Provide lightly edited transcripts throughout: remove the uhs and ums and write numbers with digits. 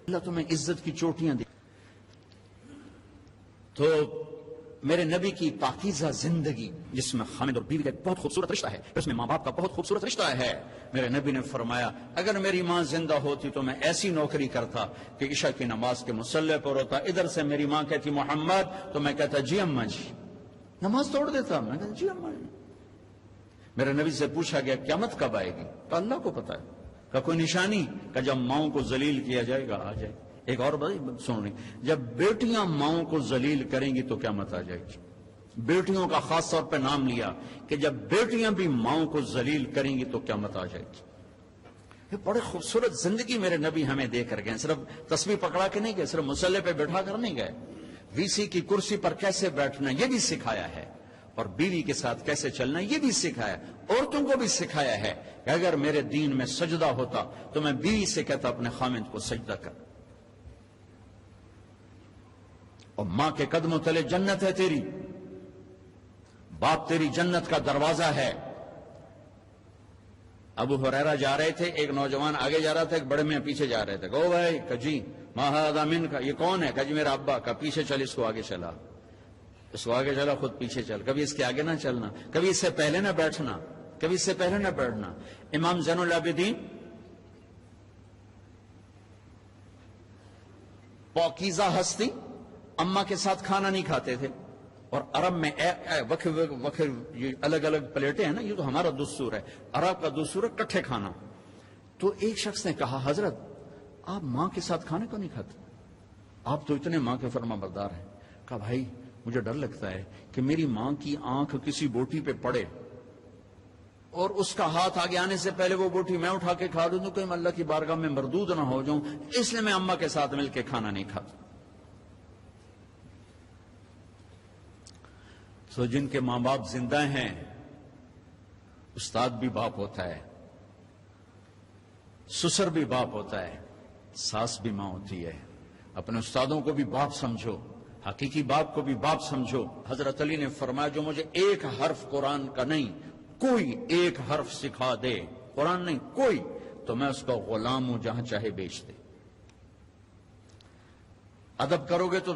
اللہ تمہیں عزت کی چوٹیاں دی. تو میرے نبی کی پاکیزہ زندگی جس میں خامد اور بیوی کا ایک بہت خوبصورت رشتہ ہے، اس میں ماں باپ کا بہت خوبصورت رشتہ ہے. میرے نبی نے فرمایا اگر میری ماں زندہ ہوتی تو میں ایسی نوکری کرتا کہ عشاء کی نماز کے مصلی پر ہوتا، ادھر سے میری ماں کہتی محمد تو میں کہتا جی اماں جی، نماز توڑ دیتا. میں کہتا جی اماں جی. میرے نبی سے پوچھا گیا قیامت کب آئے گی؟ تو اللہ کو پتا ہے. کہ کوئی نشانی؟ کہ جب ماؤں کو ذلیل کیا جائے گا آ جائے. ایک اور بات سن رہی، جب بیٹیاں ماؤں کو ذلیل کریں گی تو قیامت آ جائے گی. بیٹیوں کا خاص طور پہ نام لیا کہ جب بیٹیاں بھی ماؤں کو ذلیل کریں گی تو قیامت آ جائے گی. یہ بڑے خوبصورت زندگی میرے نبی ہمیں دے کر گئے. صرف تسبیح پکڑا کے نہیں گئے، صرف مصلی پہ بیٹھا کر نہیں گئے. وی سی کی کرسی پر کیسے بیٹھنا یہ بھی سکھایا ہے، اور بیوی کے ساتھ کیسے چلنا یہ بھی سکھایا. عورتوں کو بھی سکھایا ہے کہ اگر میرے دین میں سجدہ ہوتا تو میں بیوی سے کہتا اپنے خامند کو سجدہ کر. اور ماں کے قدموں تلے جنت ہے تیری، باپ تیری جنت کا دروازہ ہے. ابو ہریرہ جا رہے تھے، ایک نوجوان آگے جا رہا تھا، ایک بڑے میاں پیچھے جا رہے تھے. کہ او بھائی، کہ جی ما ھذا منک، یہ کون ہے؟ کہ جی میرا ابا. کا پیچھے چل، اس کو آگے چلا، اس کو آگے چلا، خود پیچھے چل. کبھی اس کے آگے نہ چلنا، کبھی اس سے پہلے نہ بیٹھنا، کبھی اس سے پہلے نہ بیٹھنا. امام زین العابدین پاکیزہ ہستی، اماں کے ساتھ کھانا نہیں کھاتے تھے. اور عرب میں وکھر یہ الگ الگ پلیٹیں ہیں نا، یہ تو ہمارا دستور ہے. عرب کا دستور ہے کٹھے کھانا. تو ایک شخص نے کہا حضرت آپ ماں کے ساتھ کھانے کو نہیں کھاتے؟ آپ تو اتنے ماں کے فرما بردار ہیں. کہا بھائی مجھے ڈر لگتا ہے کہ میری ماں کی آنکھ کسی بوٹی پہ پڑے اور اس کا ہاتھ آگے آنے سے پہلے وہ بوٹی میں اٹھا کے کھا دوں، کہیں اللہ کی بارگاہ میں مردود نہ ہو جاؤں، اس لیے میں اماں کے ساتھ مل کے کھانا نہیں کھاتا. تو جن کے ماں باپ زندہ ہیں، استاد بھی باپ ہوتا ہے، سسر بھی باپ ہوتا ہے، ساس بھی ماں ہوتی ہے. اپنے استادوں کو بھی باپ سمجھو، حقیقی باپ کو بھی باپ سمجھو. حضرت علی نے فرمایا جو مجھے ایک حرف قرآن کا نہیں، کوئی ایک حرف سکھا دے، قرآن نہیں کوئی، تو میں اس کا غلام ہوں جہاں چاہے بیچ دے. ادب کرو گے تو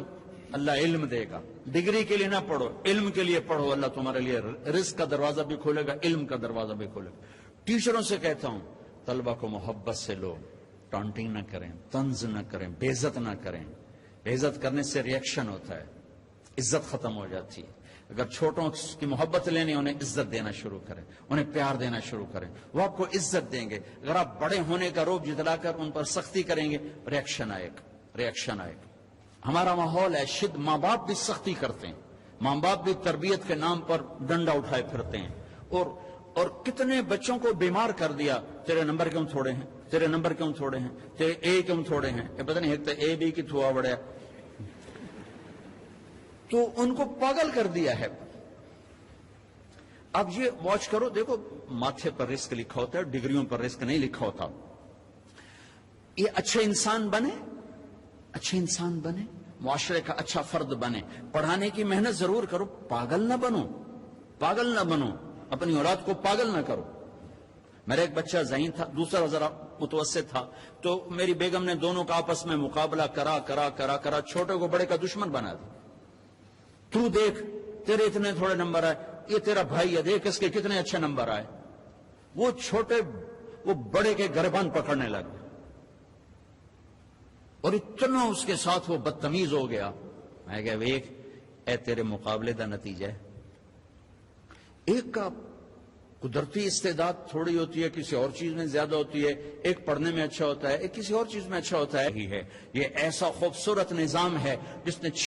اللہ علم دے گا. ڈگری کے لیے نہ پڑھو، علم کے لیے پڑھو. اللہ تمہارے لیے رزق کا دروازہ بھی کھولے گا، علم کا دروازہ بھی کھولے گا. ٹیچروں سے کہتا ہوں طلبہ کو محبت سے لو، ٹانٹنگ نہ کریں، طنز نہ کریں، بے عزت نہ کریں. بے عزت کرنے سے ریئیکشن ہوتا ہے، عزت ختم ہو جاتی ہے. اگر چھوٹوں کی محبت لینی، انہیں عزت دینا شروع کریں، انہیں پیار دینا شروع کریں، وہ آپ کو عزت دیں گے. اگر آپ بڑے ہونے کا روب جتلا کر ان پر سختی کریں گے، ریئیکشن آئے گا. ہمارا ماحول ہے شد، ماں باپ بھی سختی کرتے ہیں، ماں باپ بھی تربیت کے نام پر ڈنڈا اٹھائے پھرتے ہیں. اور کتنے بچوں کو بیمار کر دیا. تیرے نمبر کیوں تھوڑے ہیں، تیرے نمبر کیوں تھوڑے ہیں، تیرے اے کیوں تھوڑے ہیں، یہ پتہ نہیں ہے اے بی کی تھوا بڑھیا. تو ان کو پاگل کر دیا ہے. اب یہ واچ کرو، دیکھو ماتھے پر رزق لکھا ہوتا ہے، ڈگریوں پر رزق نہیں لکھا ہوتا. یہ اچھے انسان بنے، اچھے انسان بنے، معاشرے کا اچھا فرد بنے. پڑھانے کی محنت ضرور کرو، پاگل نہ بنو، پاگل نہ بنو، اپنی اولاد کو پاگل نہ کرو. میرا ایک بچہ ذہین تھا، دوسرا ذرا متوسط تھا. تو میری بیگم نے دونوں کا آپس میں مقابلہ کرا چھوٹے کو بڑے کا دشمن بنا دیا. تو دیکھ تیرے اتنے تھوڑے نمبر آئے، یہ تیرا بھائی ہے، دیکھ اس کے کتنے اچھے نمبر آئے. وہ چھوٹے وہ بڑے کے گربان پکڑنے لگے اور اتنا اس کے ساتھ وہ بدتمیز ہو گیا. میں کہا ویک اے تیرے مقابلے دا نتیجہ ہے. ایک کا قدرتی استعداد تھوڑی ہوتی ہے، کسی اور چیز میں زیادہ ہوتی ہے. ایک پڑھنے میں اچھا ہوتا ہے، ایک کسی اور چیز میں اچھا ہوتا ہے. یہ ایسا خوبصورت نظام ہے جس نے